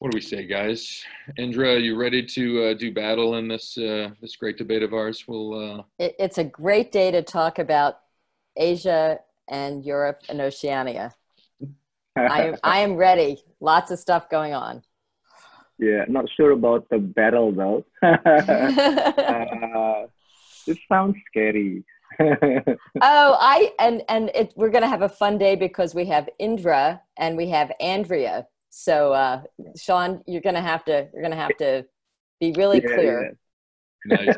What do we say, guys? Indra, you ready to do battle in this great debate of ours? It's a great day to talk about Asia and Europe and Oceania. I am ready. Lots of stuff going on. Yeah, not sure about the battle though. This sounds scary. We're gonna have a fun day because we have Indra and we have Andrea. So Sean, you're gonna have to be really clear. Yeah. Nice.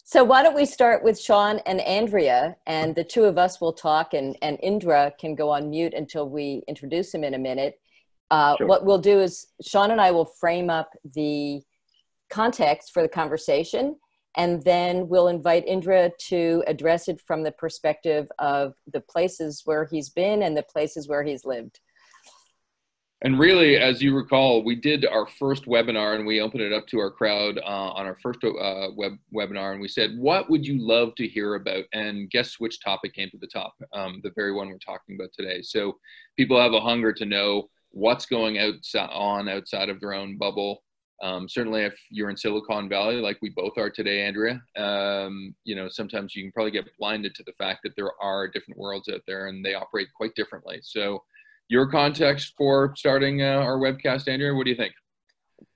So why don't we start with Sean and Andrea, and the two of us will talk, and Indra can go on mute until we introduce him in a minute. Sure. What we'll do is Sean and I will frame up the context for the conversation, and then we'll invite Indra to address it from the perspective of the places where he's been and the places where he's lived. And really, as you recall, we did our first webinar and we opened it up to our crowd on our first webinar. And we said, what would you love to hear about? And guess which topic came to the top? The very one we're talking about today. So people have a hunger to know what's going outside of their own bubble. Certainly if you're in Silicon Valley, like we both are today, Andrea, sometimes you can probably get blinded to the fact that there are different worlds out there and they operate quite differently. So your context for starting our webcast, Andrea, what do you think?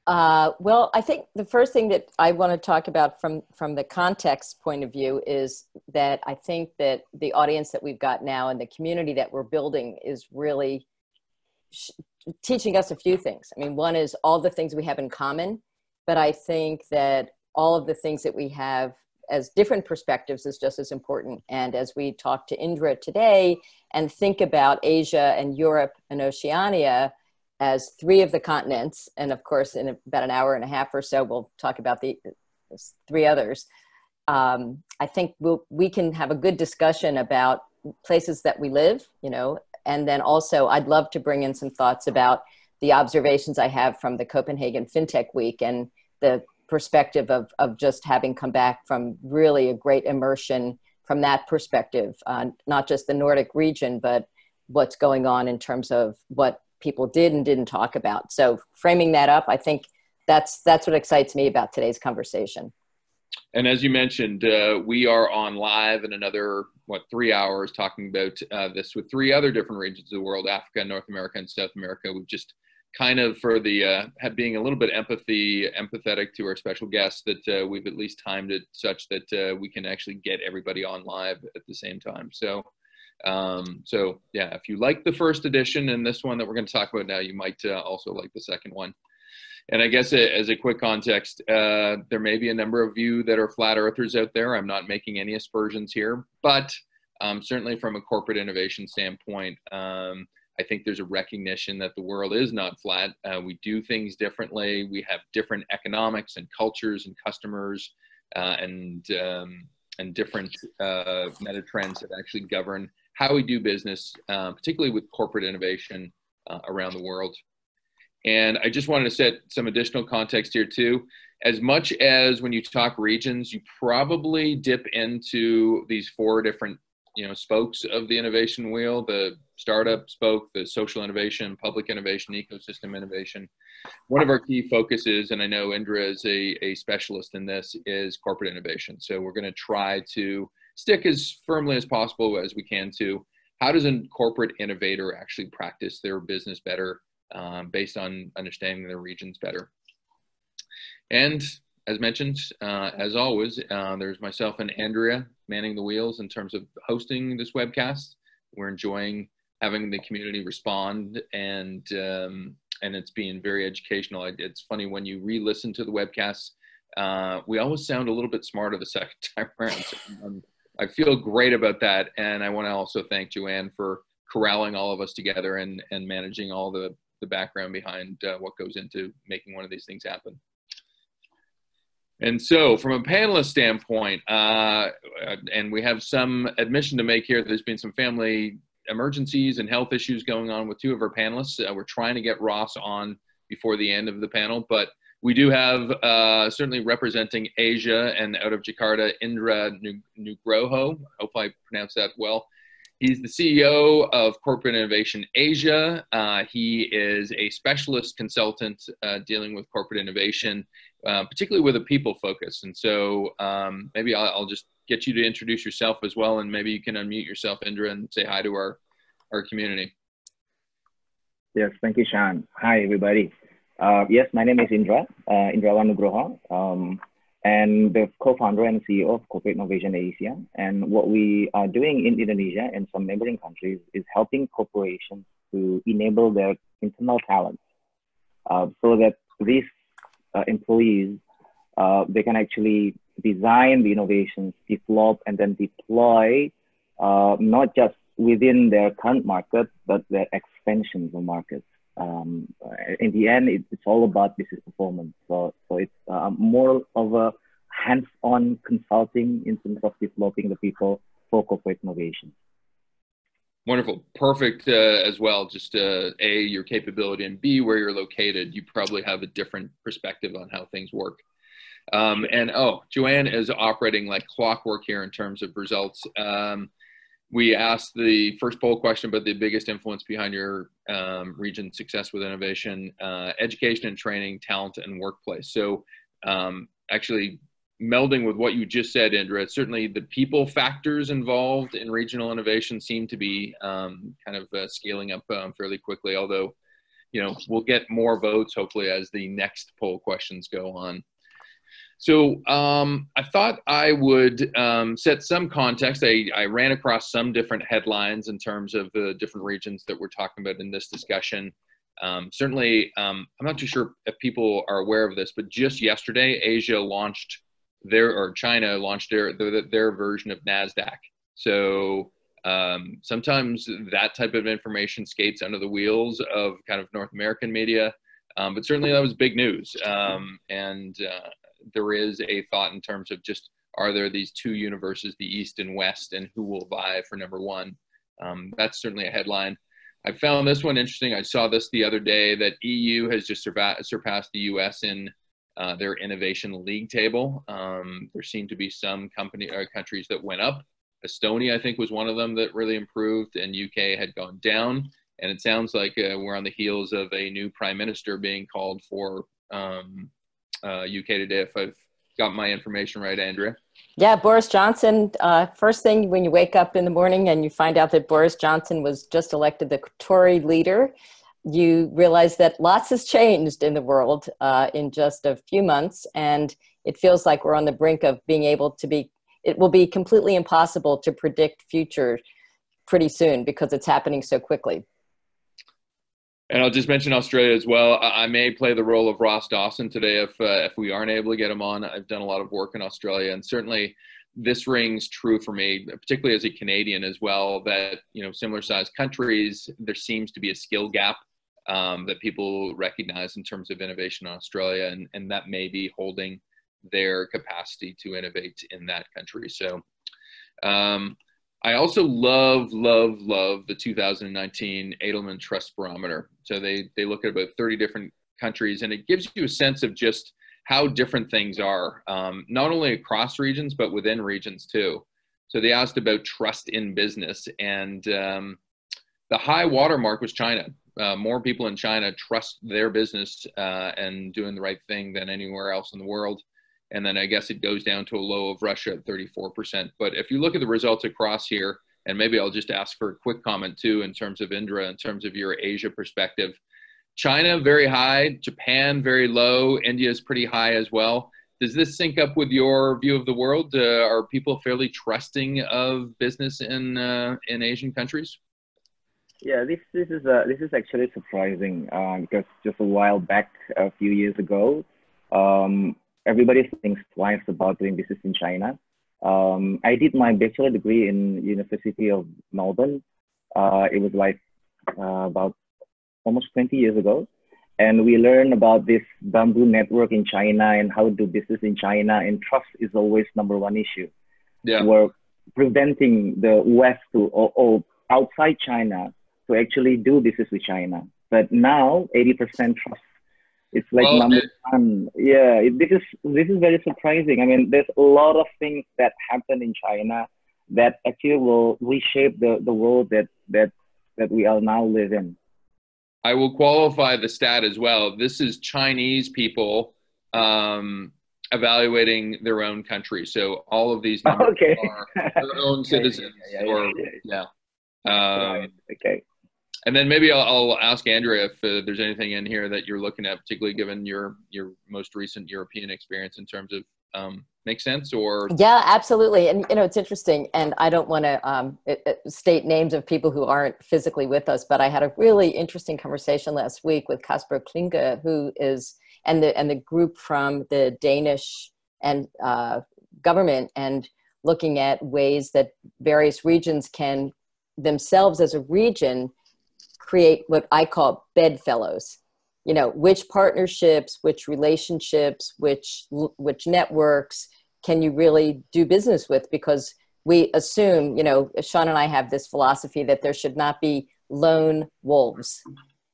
Well, I think the first thing that I want to talk about from the context point of view is that I think that the audience that we've got now and the community that we're building is really teaching us a few things. I mean, one is all the things we have in common, but I think that all of the things that we have as different perspectives is just as important. And as we talk to Indra today and think about Asia and Europe and Oceania as three of the continents, and of course, in about an hour and a half or so, we'll talk about the three others. I think we can have a good discussion about places that we live, and then also I'd love to bring in some thoughts about the observations I have from the Copenhagen FinTech Week and the perspective of just having come back from really a great immersion from that perspective, not just the Nordic region, but what's going on in terms of what people did and didn't talk about. So framing that up, I think that's what excites me about today's conversation. And as you mentioned, we are on live in another, 3 hours talking about this with three other different regions of the world, Africa, North America, and South America. We've just kind of, for the being a little bit empathetic to our special guests, that we've at least timed it such that we can actually get everybody on live at the same time. So yeah, if you like the first edition and this one that we're going to talk about now, you might also like the second one. And I guess as a quick context, there may be a number of you that are flat earthers out there. I'm not making any aspersions here, but certainly from a corporate innovation standpoint, I think there's a recognition that the world is not flat. We do things differently. We have different economics and cultures and customers and different meta trends that actually govern how we do business, particularly with corporate innovation around the world. And I just wanted to set some additional context here too. As much as when you talk regions, you probably dip into these four different spokes of the innovation wheel: the startup spoke, the social innovation, public innovation, ecosystem innovation. One of our key focuses, and I know Indra is a specialist in this, is corporate innovation. So we're going to try to stick as firmly as possible as we can to how does a corporate innovator actually practice their business better based on understanding their regions better. And as mentioned, as always, there's myself and Andrea manning the wheels in terms of hosting this webcast. We're enjoying having the community respond, and it's being very educational. It's funny, when you re-listen to the webcasts, we always sound a little bit smarter the second time around. So I feel great about that, and I want to also thank Joanne for corralling all of us together and managing all the background behind what goes into making one of these things happen. And so from a panelist standpoint, and we have some admission to make here, there's been some family emergencies and health issues going on with two of our panelists. We're trying to get Ross on before the end of the panel, but we do have certainly representing Asia and out of Jakarta, Indra Nugroho. Hopefully I pronounced that well. He's the CEO of Corporate Innovation Asia. He is a specialist consultant dealing with corporate innovation, particularly with a people focus. And so maybe I'll just get you to introduce yourself as well, and maybe you can unmute yourself, Indra, and say hi to our community. Yes, thank you, Sean. Hi, everybody. Yes, my name is Indra Nugroho, and the co-founder and CEO of Corporate Innovation Asia. And what we are doing in Indonesia and some neighboring countries is helping corporations to enable their internal talent so that these employees, they can actually design the innovations, develop, and then deploy not just within their current market, but their expansions of markets. In the end, it's all about business performance. So it's more of a hands-on consulting in terms of developing the people for corporate innovation. Wonderful. Perfect as well. Just A, your capability, and B, where you're located. You probably have a different perspective on how things work. And Joanne is operating like clockwork here in terms of results. We asked the first poll question about the biggest influence behind your region's success with innovation, education and training, talent, and workplace. So actually melding with what you just said, Indra, certainly the people factors involved in regional innovation seem to be kind of scaling up fairly quickly, although, you know, we'll get more votes hopefully as the next poll questions go on. So I thought I would set some context. I ran across some different headlines in terms of the different regions that we're talking about in this discussion. Certainly, I'm not too sure if people are aware of this, but just yesterday, China launched their version of NASDAQ. So sometimes that type of information skates under the wheels of kind of North American media, but certainly that was big news. There is a thought in terms of just, are there these two universes, the East and West, and who will vie for number one? That's certainly a headline. I found this one interesting. I saw this the other day that EU has just surpassed the US in their innovation league table. There seemed to be some countries that went up. Estonia, I think, was one of them that really improved, and UK had gone down. And it sounds like we're on the heels of a new prime minister being called for UK today, if I've got my information right, Andrea. Yeah, Boris Johnson. First thing when you wake up in the morning and you find out that Boris Johnson was just elected the Tory leader, you realize that lots has changed in the world in just a few months. And it feels like we're on the brink of being able to it will be completely impossible to predict future pretty soon because it's happening so quickly. And I'll just mention Australia as well. I may play the role of Ross Dawson today if we aren't able to get him on. I've done a lot of work in Australia, and certainly this rings true for me, particularly as a Canadian as well, that, you know, similar sized countries, there seems to be a skill gap that people recognize in terms of innovation in Australia, and that may be holding their capacity to innovate in that country. So I also love the 2019 Edelman Trust Barometer. So they look at about 30 different countries, and it gives you a sense of just how different things are, not only across regions, but within regions too. So they asked about trust in business, and the high watermark was China. More people in China trust their business and doing the right thing than anywhere else in the world. And then I guess it goes down to a low of Russia at 34%. But if you look at the results across here, and maybe I'll just ask for a quick comment too, in terms of Indra, in terms of your Asia perspective. China, very high. Japan, very low. India is pretty high as well. Does this sync up with your view of the world? Are people fairly trusting of business in Asian countries? Yeah, this is actually surprising because just a while back, a few years ago, everybody thinks twice about doing business in China. I did my bachelor degree in University of Melbourne. It was like about almost 20 years ago. And we learned about this bamboo network in China and how to do business in China. And trust is always #1 issue. Yeah. We're preventing the West or outside China to actually do business with China. But now 80% trust. It's like #1. Yeah, this is very surprising. I mean, there's a lot of things that happen in China that actually will reshape the world that we are now living. I will qualify the stat as well. This is Chinese people evaluating their own country. So all of these numbers Okay. are their own citizens. Right. Okay. And then maybe I'll ask Andrea if there's anything in here that you're looking at, particularly given your most recent European experience in terms of make sense or? Yeah, absolutely. And, you know, it's interesting, and I don't want to state names of people who aren't physically with us, but I had a really interesting conversation last week with Kasper Klinge, who is, and the group from the Danish and government, and looking at ways that various regions can themselves as a region create what I call bedfellows. You know, which partnerships, which relationships, which networks can you really do business with? Because we assume, you know, Sean and I have this philosophy that there should not be lone wolves.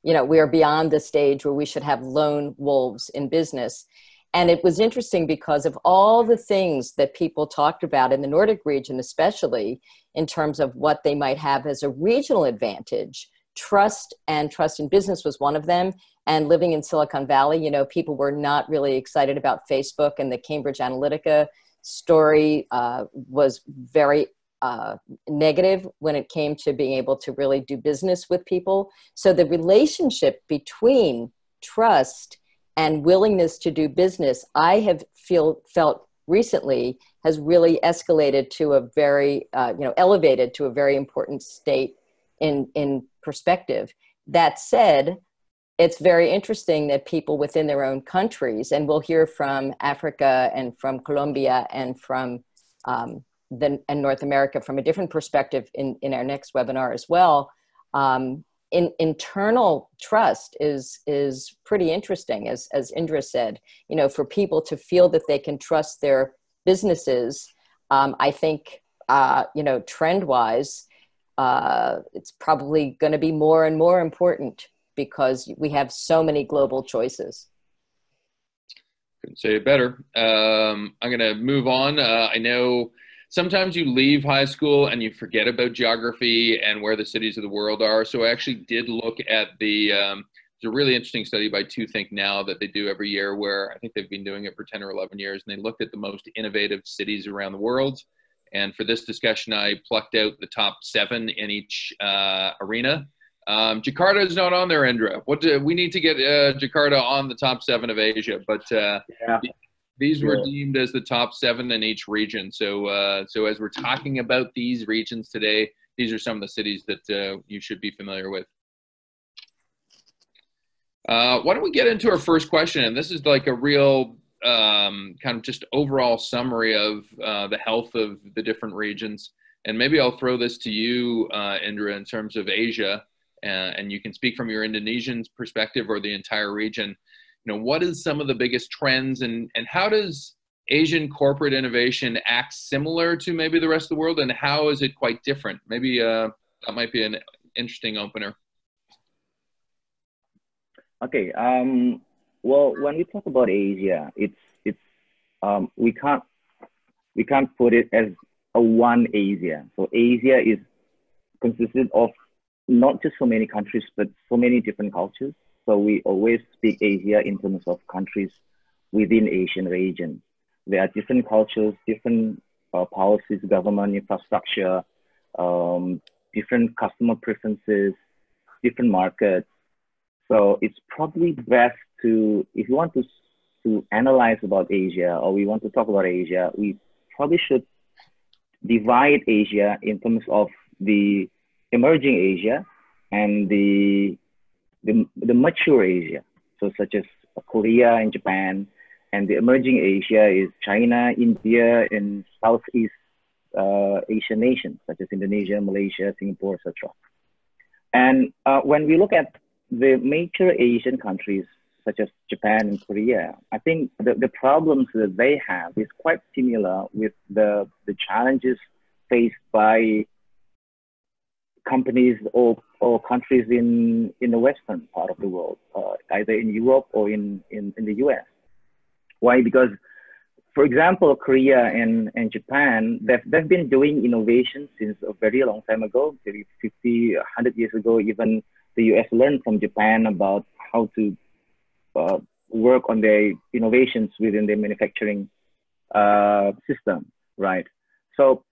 You know, we are beyond the stage where we should have lone wolves in business. And it was interesting because of all the things that people talked about in the Nordic region, especially in terms of what they might have as a regional advantage. Trust and trust in business was one of them. And living in Silicon Valley, you know, people were not really excited about Facebook, and the Cambridge Analytica story was very negative when it came to being able to really do business with people. So the relationship between trust and willingness to do business, I have felt recently has really escalated to a very, elevated to a very important state in perspective. That said, it's very interesting that people within their own countries, and we'll hear from Africa and from Colombia and from and North America from a different perspective in our next webinar as well. Internal trust is pretty interesting, as Indra said. You know, for people to feel that they can trust their businesses, I think trend-wise, it's probably going to be more and more important, because we have so many global choices. Couldn't say it better. I'm going to move on. I know sometimes you leave high school and you forget about geography and where the cities of the world are. So I actually did look at there's a really interesting study by Groupthink Now that they do every year, where I think they've been doing it for 10 or 11 years. And they looked at the most innovative cities around the world. And for this discussion, I plucked out the top 7 in each arena. Jakarta is not on there, Indra. We need to get Jakarta on the top 7 of Asia, but these were deemed as the top 7 in each region. So as we're talking about these regions today, these are some of the cities that you should be familiar with. Why don't we get into our first question? And this is like a real kind of just overall summary of the health of the different regions. And maybe I'll throw this to you, Indra, in terms of Asia. And you can speak from your Indonesian perspective or the entire region. You know, what is some of the biggest trends, and how does Asian corporate innovation act similar to maybe the rest of the world, and how is it quite different? Maybe that might be an interesting opener. Okay. Well, when we talk about Asia, we can't put it as a one Asia. So Asia is consisted of not just so many countries, but so many different cultures. So we always speak Asia in terms of countries within Asian region. There are different cultures, different policies, government infrastructure, different customer preferences, different markets. So it's probably best to, if you want to analyze about Asia, or we want to talk about Asia, we probably should divide Asia in terms of the emerging Asia and the mature Asia, so such as Korea and Japan, and the emerging Asia is China, India, and Southeast Asian nations such as Indonesia, Malaysia, Singapore, etc. And when we look at the major Asian countries such as Japan and Korea, I think the problems that they have is quite similar with the challenges faced by companies or countries in the western part of the world, either in Europe or in the US. Why? Because for example, Korea and Japan, they've been doing innovation since a very long time ago, maybe 50, 100 years ago. Even the US learned from Japan about how to work on their innovations within their manufacturing system, right? So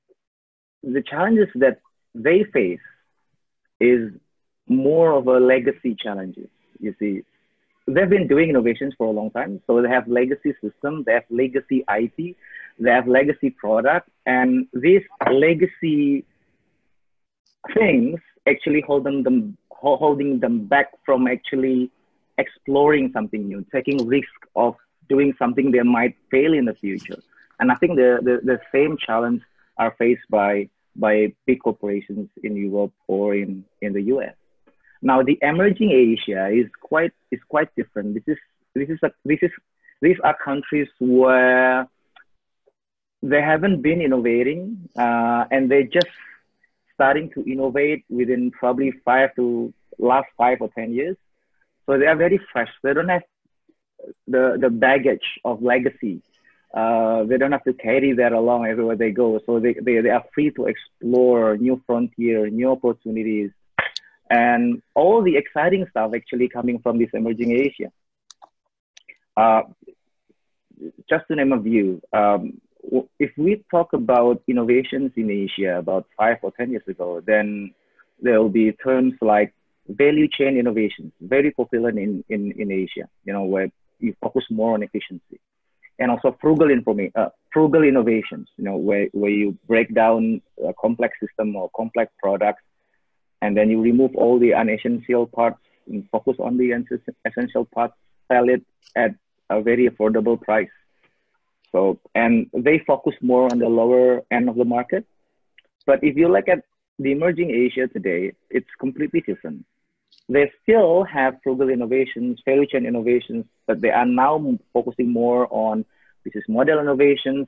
the challenges that they face is more of a legacy challenges. You see, they've been doing innovations for a long time. So they have legacy systems, they have legacy IT, they have legacy product, and these legacy things actually holding them back from actually exploring something new, taking risk of doing something that might fail in the future. And I think the same challenge are faced by big corporations in Europe or in the US. Now, the emerging Asia is quite different. These are countries where they haven't been innovating, and they're just starting to innovate within probably last 5 or 10 years. So they are very fresh. They don't have the baggage of legacy. They don't have to carry that along everywhere they go. So they are free to explore new frontier, new opportunities, and all the exciting stuff actually coming from this emerging Asia. Just to name a few, if we talk about innovations in Asia about 5 or 10 years ago, then there will be terms like value chain innovations, very popular in Asia, where you focus more on efficiency. And also frugal innovations, where you break down a complex system or complex products, and then you remove all the unessential parts and focus on the essential parts, sell it at a very affordable price. So, and they focus more on the lower end of the market. But if you look at the emerging Asia today, it's completely different. They still have frugal innovations, value chain innovations, but they are now focusing more on business model innovations,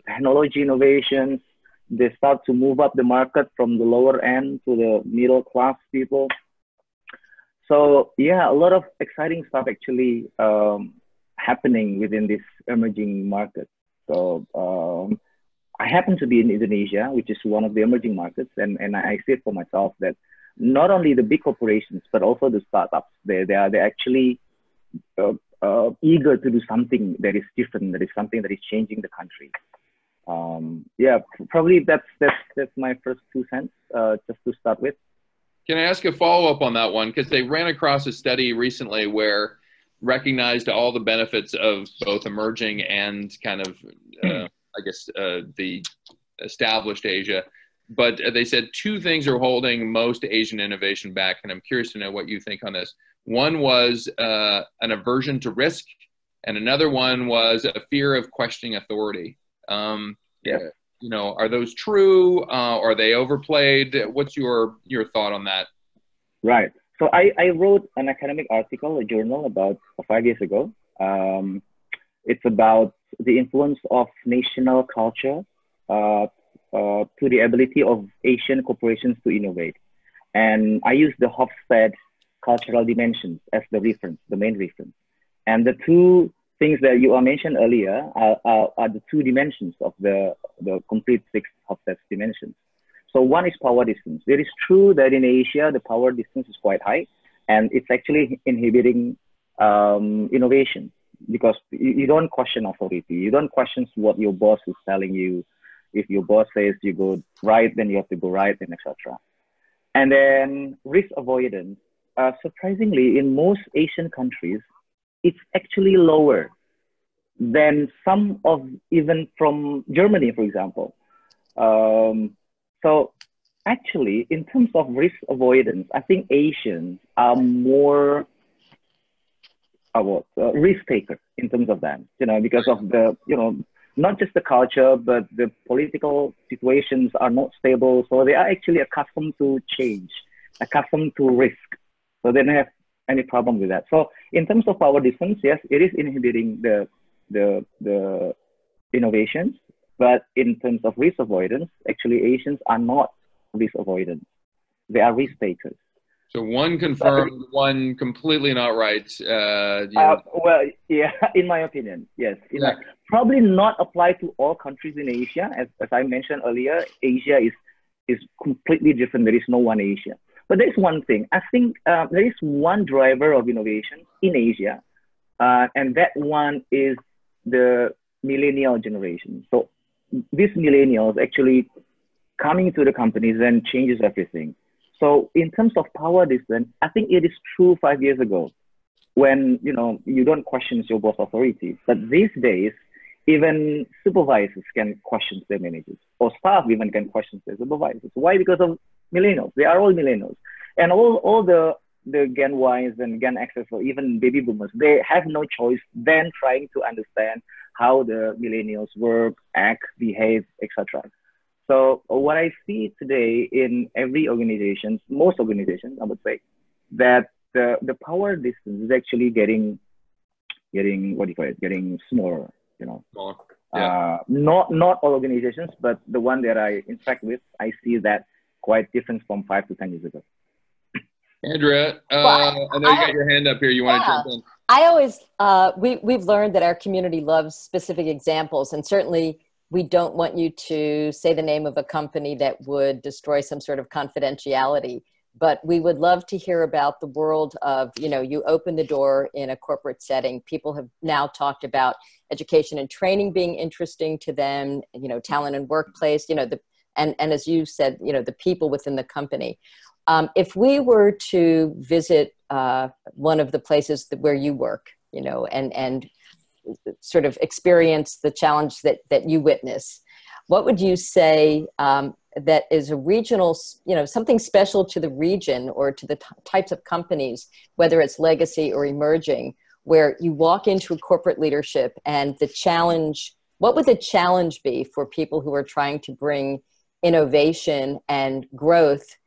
technology innovations. They start to move up the market from the lower end to the middle class people. So yeah, a lot of exciting stuff actually happening within this emerging market. So I happen to be in Indonesia, which is one of the emerging markets, and I see it for myself that not only the big corporations, but also the startups, they're actually eager to do something that is different, that is something that is changing the country. Yeah, probably that's my first 2 cents, just to start with. Can I ask a follow-up on that one? Because they ran across a study recently where recognized all the benefits of both emerging and kind of, I guess, the established Asia. But they said 2 things are holding most Asian innovation back, and I'm curious to know what you think on this. One was an aversion to risk, and another one was a fear of questioning authority. Yeah. Are those true? Are they overplayed? What's your thought on that? Right. So I wrote an academic article, a journal about 5 years ago. It's about the influence of national culture to the ability of Asian corporations to innovate. And I use the Hofstede cultural dimensions as the reference, the main reference. And the 2 things that you mentioned earlier are the 2 dimensions of the complete 6 Hofstede dimensions. So one is power distance. It is true that in Asia, the power distance is quite high, and it's actually inhibiting innovation, because you don't question authority. You don't question what your boss is telling you. If your boss says you go right, then you have to go right, and etc. And then risk avoidance. Surprisingly, in most Asian countries, it's actually lower than some of, even from Germany, for example. So actually, in terms of risk avoidance, I think Asians are more risk takers in terms of that, because of the, not just the culture, but the political situations are not stable. So they are actually accustomed to change, accustomed to risk. So they don't have any problem with that. So in terms of power distance, yes, it is inhibiting the innovations. But in terms of risk avoidance, actually Asians are not risk avoidant. They are risk takers. So one confirmed, one completely not right. Well, yeah, in my opinion, yes. probably not apply to all countries in Asia. As I mentioned earlier, Asia is completely different. There is no one Asia. But there's one thing. I think there is one driver of innovation in Asia, and that one is the millennial generation. So these millennials actually coming to the companies and changes everything. So in terms of power distance, I think it is true 5 years ago when, you know, you don't question your boss authority. But these days, even supervisors can question their managers, or staff even can question their supervisors. Why? Because of millennials. They are all millennials. And all the Gen Ys and Gen Xs, or even baby boomers, they have no choice than trying to understand how the millennials work, act, behave, etc. So what I see today in every organization, most organizations, I would say, that the power distance is actually getting what do you call it? Getting smaller. You know, yeah. Not all organizations, but the one that I interact with, I see that quite different from 5 to 10 years ago. Andrea, I know you got your hand up here. You want to jump in? I always, we've learned that our community loves specific examples, and certainly we don't want you to say the name of a company that would destroy some sort of confidentiality. But we would love to hear about the world of, you know, you open the door in a corporate setting. People have now talked about education and training being interesting to them, you know, talent and workplace, you know, and as you said, you know, the people within the company. If we were to visit one of the places where you work, you know, and sort of experience the challenge that you witness, what would you say that is a regional, you know, something special to the region or to the types of companies, whether it's legacy or emerging, where you walk into a corporate leadership and the challenge, what would the challenge be for people who are trying to bring innovation and growth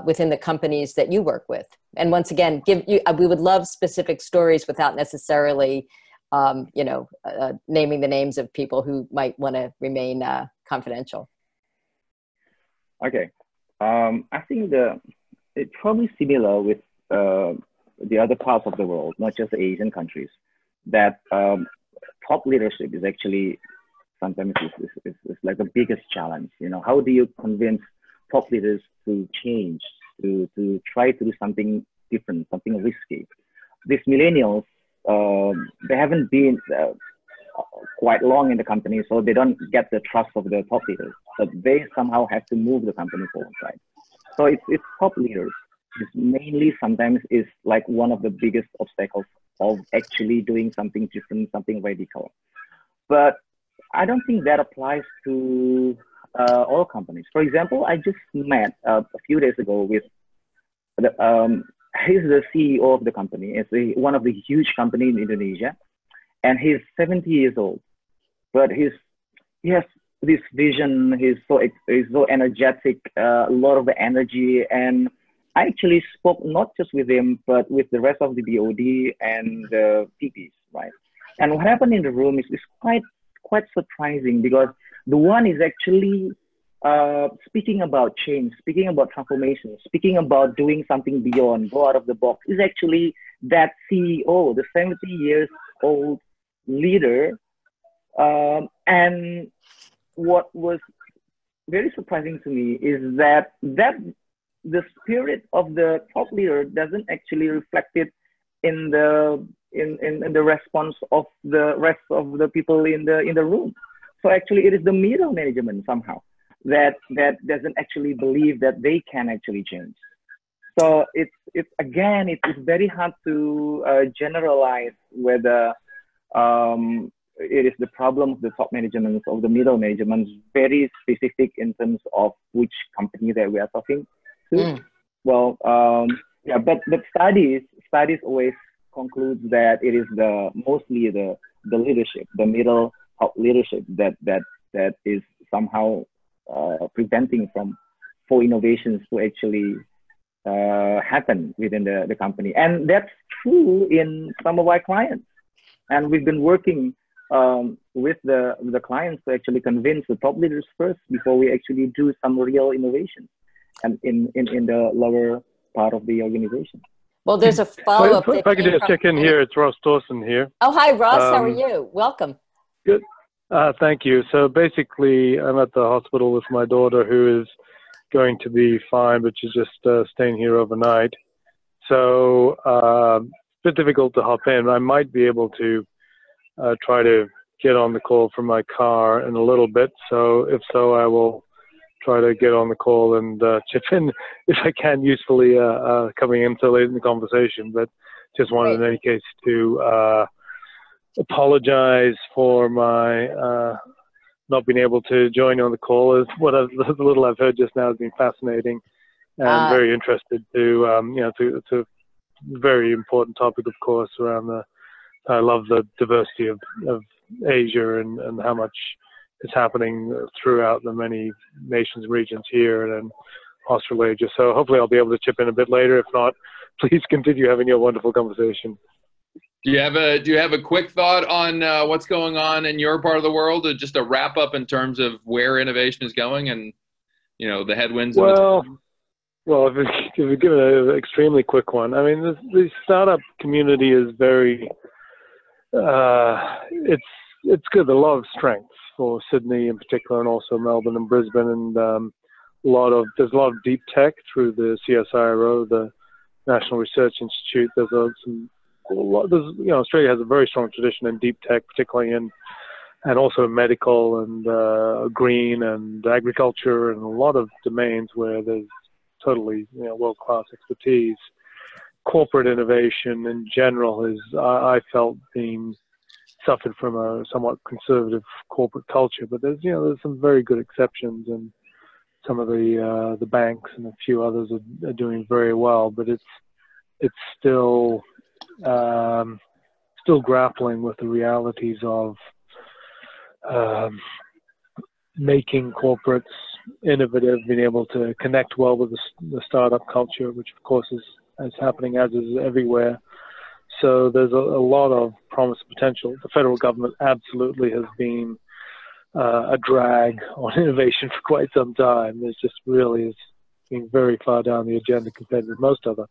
within the companies that you work with? And once again, we would love specific stories without necessarily, you know, naming the names of people who might want to remain confidential. Okay, I think it's probably similar with the other parts of the world, not just the Asian countries, that top leadership is actually sometimes is like the biggest challenge. You know, how do you convince top leaders to change, to try to do something different, something risky? These millennials, they haven't been quite long in the company, so they don't get the trust of the top leaders, but they somehow have to move the company forward, right? So it's top leaders. It's mainly sometimes is like one of the biggest obstacles of actually doing something different, something radical. But I don't think that applies to all companies. For example, I just met a few days ago with he's the CEO of the company. It's one of the huge company in Indonesia, and he's 70 years old. But he has this vision. He's so energetic, a lot of energy. And I actually spoke not just with him, but with the rest of the BOD and the VPs, right? And what happened in the room is quite surprising, because the one is actually speaking about change, speaking about transformation, speaking about doing something beyond, go out of the box, is actually that CEO, the 70 years old leader. And what was very surprising to me is that the spirit of the top leader doesn't actually reflect it in the response of the rest of the people in the room. So actually, it is the middle management somehow that doesn't actually believe that they can actually change. So it's very hard to generalize whether it is the problem of the top management or the middle management. Very specific in terms of which company that we are talking to. Well, yeah, but studies always conclude that it is mostly the leadership, the middle top leadership that is somehow preventing for innovations to actually happen within the company. And that's true in some of our clients. And we've been working with the clients to actually convince the top leaders first before we actually do some real innovation and in the lower part of the organization. Well, there's a follow-up. If I could just check in here, it's Ross Dawson here. Oh, hi, Ross. How are you? Welcome. Good. Thank you. So basically, I'm at the hospital with my daughter, who is going to be fine, but she's just staying here overnight. So it's a bit difficult to hop in. I might be able to try to get on the call from my car in a little bit. So if so, I will try to get on the call and chip in if I can usefully coming in so late in the conversation. But just wanted in any case to apologize for my not being able to join you on the call. As the little I've heard just now has been fascinating and very interested to very important topic, of course, around I love the diversity of Asia and how much is happening throughout the many nations and regions here and Australasia. So hopefully I'll be able to chip in a bit later. If not, please continue having your wonderful conversation. Do you have a quick thought on what's going on in your part of the world? Just a wrap up in terms of where innovation is going and the headwinds. Well, if we give it an extremely quick one, I mean, the startup community is very, it's good. A lot of strengths for Sydney in particular, and also Melbourne and Brisbane, and there's a lot of deep tech through the CSIRO, the National Research Institute. Australia has a very strong tradition in deep tech, particularly and also medical and green and agriculture, and a lot of domains where there's totally world-class expertise. Corporate innovation in general is, I felt, being suffered from a somewhat conservative corporate culture, but there's some very good exceptions, and some of the banks and a few others are doing very well, but it's still grappling with the realities of making corporates innovative, being able to connect well with the startup culture, which of course is happening as is everywhere. So there's a lot of promise and potential. The federal government absolutely has been a drag on innovation for quite some time. There's just really is being very far down the agenda compared with most other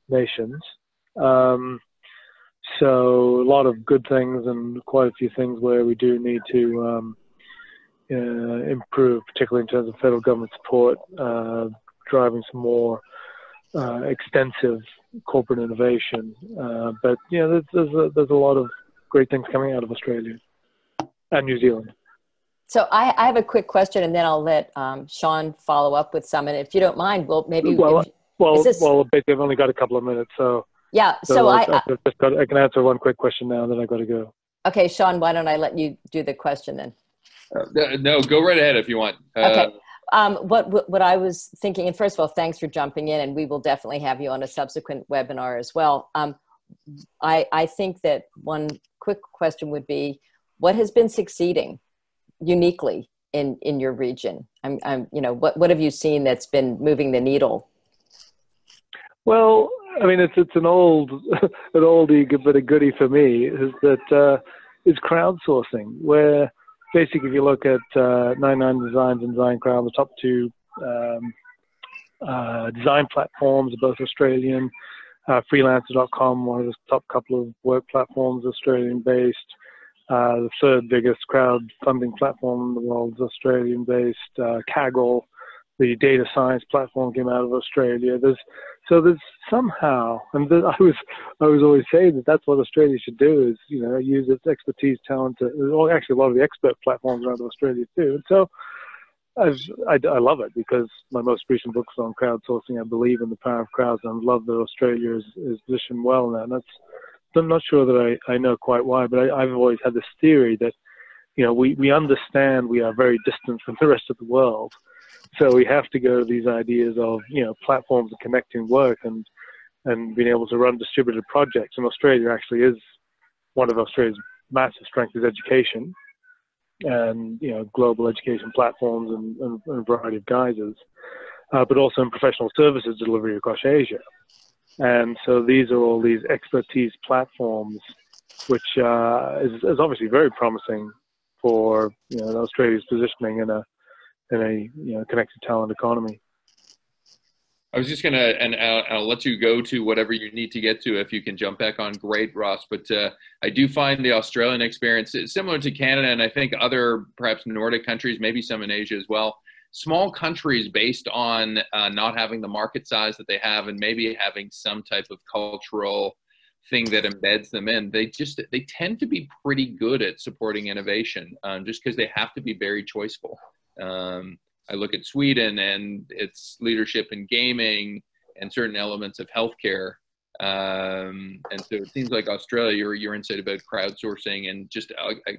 nations. So a lot of good things and quite a few things where we do need to improve, particularly in terms of federal government support, driving some more extensive corporate innovation. But there's a lot of great things coming out of Australia and New Zealand. So I have a quick question, and then I'll let Sean follow up with some. And if you don't mind, basically I've only got a couple of minutes, so yeah. So I can answer one quick question now, and then I got to go. Okay, Sean, why don't I let you do the question then? No, go right ahead if you want. Okay. What I was thinking, and first of all, thanks for jumping in, and we will definitely have you on a subsequent webinar as well. I think that one quick question would be, what has been succeeding uniquely in your region? What have you seen that's been moving the needle? Well, I mean, it's an oldie but a goodie for me, is that is crowdsourcing, where basically if you look at 99 Designs and Design Crowd, the top two design platforms are both Australian. Freelancer.com, one of the top couple of work platforms, Australian-based. The third biggest crowdfunding platform in the world is Australian-based. Kaggle, the data science platform, came out of Australia. There's somehow, and I was always saying that that's what Australia should do, is use its expertise, talent. Actually, a lot of the expert platforms around Australia too. And so I love it, because my most recent book is on crowdsourcing. I believe in the power of crowds, and I love that Australia is positioned well in that. And I'm not sure that I know quite why, but I've always had this theory that we understand we are very distant from the rest of the world. So we have to go to these ideas of, platforms and connecting work and being able to run distributed projects. And Australia actually is one of Australia's massive strengths is education and, global education platforms and a variety of guises, but also in professional services delivery across Asia. And so these are all these expertise platforms, which is obviously very promising for, Australia's positioning in a connected talent economy. I was just gonna, and I'll let you go to whatever you need to get to if you can jump back on. Great, Ross. But I do find the Australian experience similar to Canada, and I think other perhaps Nordic countries, maybe some in Asia as well. Small countries based on not having the market size that they have, and maybe having some type of cultural thing that embeds them in. They tend to be pretty good at supporting innovation, just because they have to be very choiceful. I look at Sweden and its leadership in gaming and certain elements of healthcare. And so it seems like Australia, your insight about crowdsourcing and just a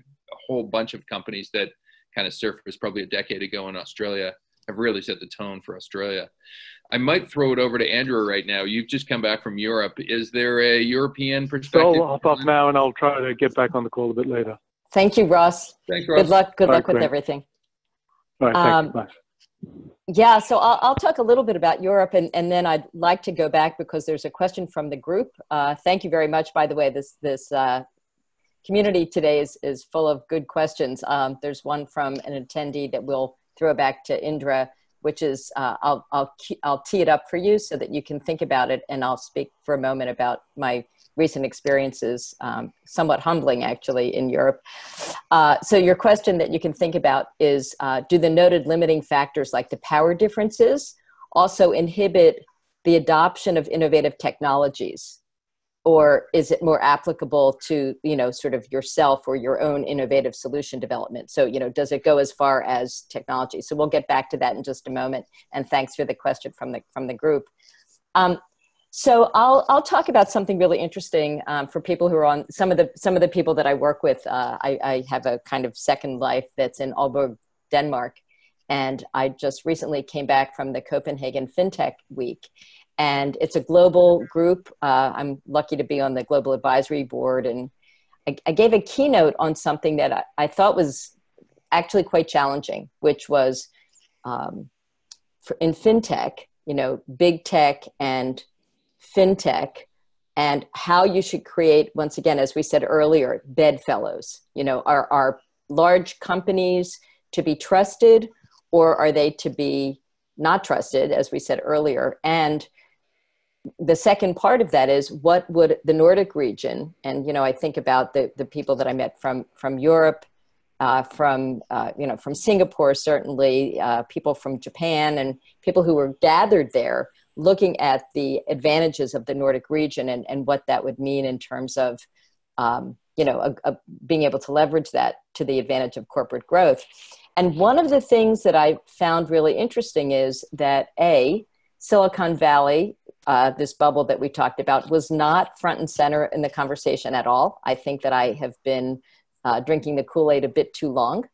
whole bunch of companies that kind of surfaced probably a decade ago in Australia have really set the tone for Australia. I might throw it over to Andrew right now. You've just come back from Europe. Is there a European perspective? I'll hop off now and I'll try to get back on the call a bit later. Thank you, Ross. Thanks, Ross. Good luck. Good luck with great. everything. All right, thank you. Bye. Yeah, so I'll talk a little bit about Europe, and then I'd like to go back because there's a question from the group. Thank you very much, by the way. This community today is full of good questions. There's one from an attendee that we'll throw back to Indra, which is, I'll tee it up for you so that you can think about it, and I'll speak for a moment about my recent experiences, somewhat humbling actually, in Europe. So your question that you can think about is, do the noted limiting factors like the power differences also inhibit the adoption of innovative technologies? Or is it more applicable to, sort of yourself or your own innovative solution development? So, does it go as far as technology? So we'll get back to that in just a moment. And thanks for the question from the group. So I'll talk about something really interesting for people who are on some of the people that I work with. I have a kind of second life that's in Aalborg, Denmark, and I just recently came back from the Copenhagen FinTech Week, and it's a global group. I'm lucky to be on the global advisory board, and I gave a keynote on something that I thought was actually quite challenging, which was in FinTech, big tech and FinTech, and how you should create, once again, as we said earlier, bedfellows. Are large companies to be trusted, or are they to be not trusted, as we said earlier? And the second part of that is, what would the Nordic region, and I think about the people that I met from Europe, from Singapore, certainly, people from Japan, and people who were gathered there, looking at the advantages of the Nordic region and what that would mean in terms of, being able to leverage that to the advantage of corporate growth. And one of the things that I found really interesting is that Silicon Valley, this bubble that we talked about, was not front and center in the conversation at all. I think that I have been drinking the Kool-Aid a bit too long.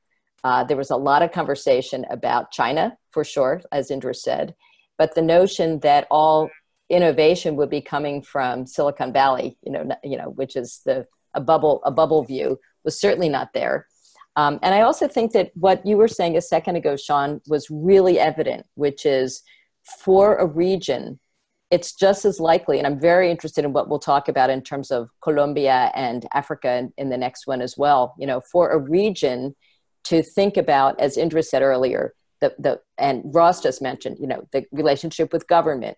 There was a lot of conversation about China, for sure, as Indra said. But the notion that all innovation would be coming from Silicon Valley, which is a bubble view, was certainly not there. And I also think that what you were saying a second ago, Sean, was really evident, which is, for a region, it's just as likely, and I'm very interested in what we'll talk about in terms of Colombia and Africa in the next one as well, for a region to think about, as Indra said earlier, and Ross just mentioned, the relationship with government,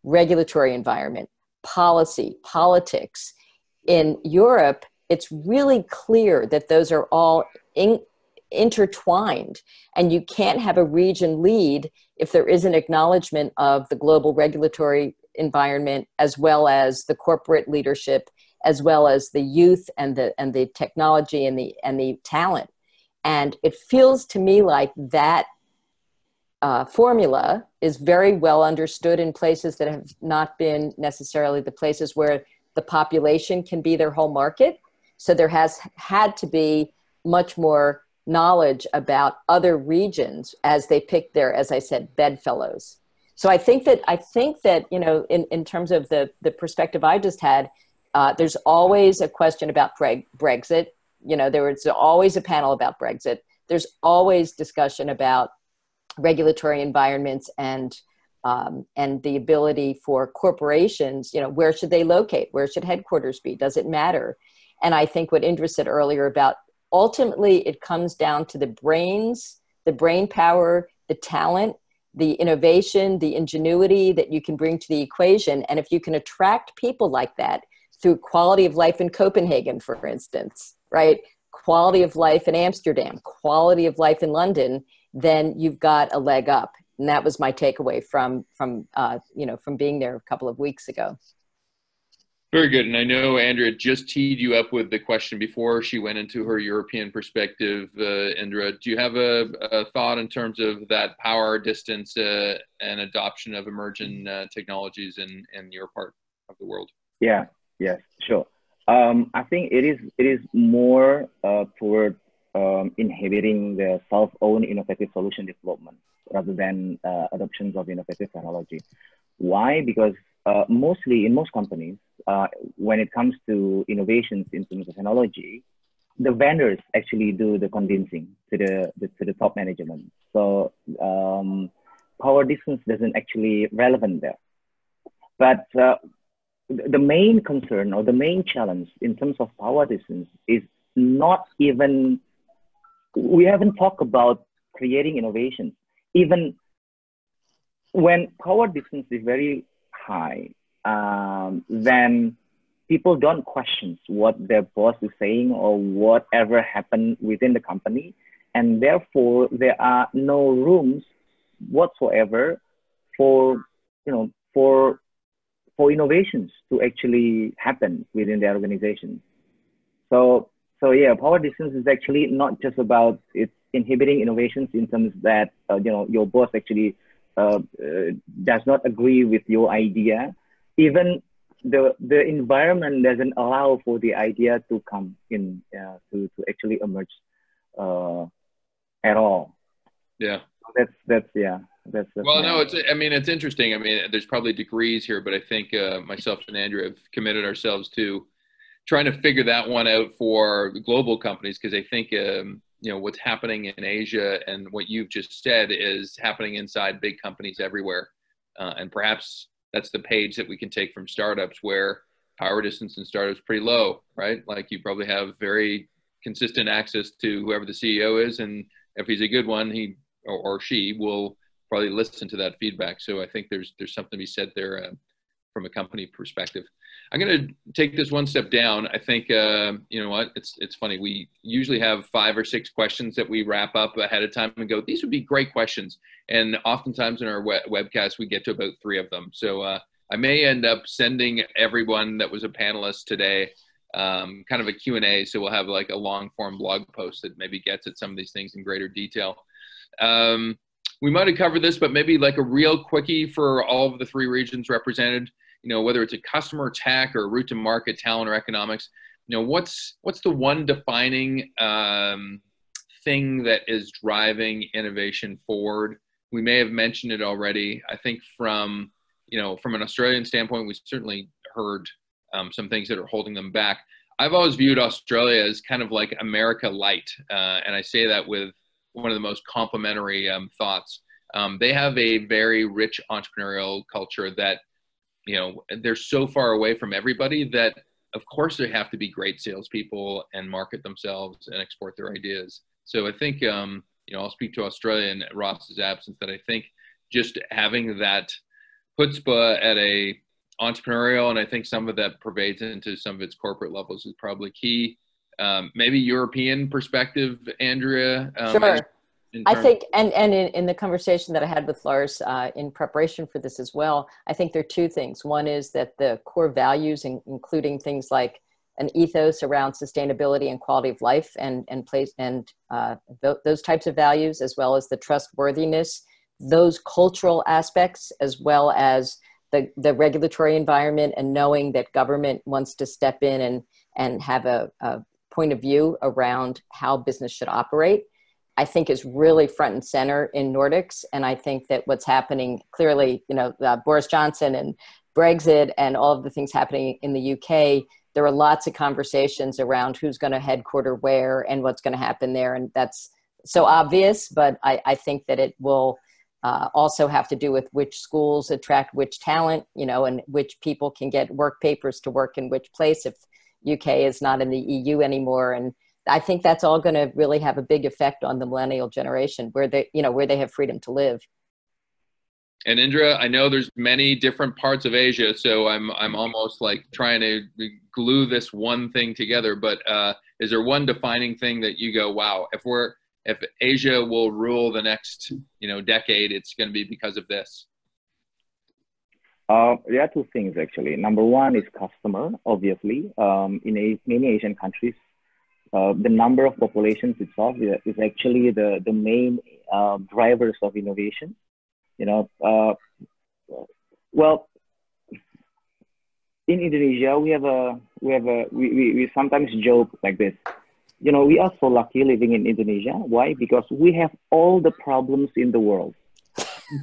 regulatory environment, policy, politics. In Europe, it's really clear that those are all intertwined, and you can't have a region lead if there isn't acknowledgement of the global regulatory environment, as well as the corporate leadership, as well as the youth and the technology and the talent. And it feels to me like that formula is very well understood in places that have not been necessarily the places where the population can be their whole market. So there has had to be much more knowledge about other regions as they pick their, as I said, bedfellows. So I think that in terms of the perspective I just had, there's always a question about Brexit. There was always a panel about Brexit. There's always discussion about regulatory environments and the ability for corporations, where should they locate? Where should headquarters be? Does it matter? And I think what Indra said earlier about, ultimately it comes down to the brains, the brain power, the talent the innovation, the ingenuity that you can bring to the equation. And if you can attract people like that through quality of life in Copenhagen, for instance, right? Quality of life in Amsterdam, quality of life in London, then you've got a leg up. And that was my takeaway from being there a couple of weeks ago. Very good. And I know Andrea just teed you up with the question before she went into her European perspective. Indra, do you have a thought in terms of that power, distance, and adoption of emerging technologies in your part of the world? Yeah, yes, sure. I think it is more toward inhibiting the self-owned innovative solution development rather than adoptions of innovative technology. Why? Because mostly in most companies, when it comes to innovations in terms of technology, the vendors actually do the convincing to the top management. So power distance doesn't actually relevant there. But the main concern or the main challenge in terms of power distance is not even, we haven't talked about creating innovations. Even when power distance is very high, then people don't question what their boss is saying or whatever happened within the company. And therefore, there are no rooms whatsoever for innovations to actually happen within the organization. So yeah, power distance is actually not just about it's inhibiting innovations in terms that your boss actually does not agree with your idea. Even the environment doesn't allow for the idea to come in to actually emerge at all. Yeah. That's well, no, it's interesting. I mean, there's probably degrees here, but I think myself and Andrea have committed ourselves to trying to figure that one out for global companies, because I think what's happening in Asia and what you've just said is happening inside big companies everywhere, and perhaps that's the page that we can take from startups, where power distance in startups pretty low, right? Like you probably have very consistent access to whoever the CEO is, and if he's a good one, he or she will probably listen to that feedback. So I think there's something to be said there from a company perspective. I'm going to take this one step down. I think, you know what, it's funny. We usually have 5 or 6 questions that we wrap up ahead of time and go, these would be great questions. And oftentimes in our webcast, we get to about 3 of them. So I may end up sending everyone that was a panelist today kind of a Q&A. So we'll have like a long form blog post that maybe gets at some of these things in greater detail. We might have covered this, but maybe like a real quickie for all of the 3 regions represented, whether it's a customer tech or route to market, talent, or economics, what's the one defining thing that is driving innovation forward? We may have mentioned it already. I think from an Australian standpoint, we certainly heard some things that are holding them back. I've always viewed Australia as kind of like America light. And I say that with one of the most complimentary thoughts. They have a very rich entrepreneurial culture that, they're so far away from everybody that, of course, they have to be great salespeople and market themselves and export their ideas. So I think, I'll speak to Australia in Ross's absence, that I think just having that chutzpah at a entrepreneurial, and I think some of that pervades into some of its corporate levels, is probably key. Maybe European perspective, Andrea? Sure. I think, and in the conversation that I had with Lars in preparation for this as well, I think there are 2 things. One is that the core values, including things like an ethos around sustainability and quality of life and those types of values, as well as the trustworthiness, those cultural aspects, as well as the regulatory environment and knowing that government wants to step in and have a point of view around how business should operate, I think is really front and center in Nordics. And I think that what's happening clearly, Boris Johnson and Brexit and all of the things happening in the UK, there are lots of conversations around who's going to headquarter where and what's going to happen there. And that's so obvious, but I think that it will also have to do with which schools attract which talent, and which people can get work papers to work in which place if UK is not in the EU anymore. And I think that's all going to really have a big effect on the millennial generation, where they have freedom to live. And Indra, I know there's many different parts of Asia, so I'm almost like trying to glue this one thing together. But is there one defining thing that you go, wow, if Asia will rule the next decade, it's going to be because of this? There are two things actually. Number one is customer, obviously. In many Asian countries, the number of populations itself is actually the main drivers of innovation. Well, in Indonesia, we sometimes joke like this. We are so lucky living in Indonesia. Why? Because we have all the problems in the world,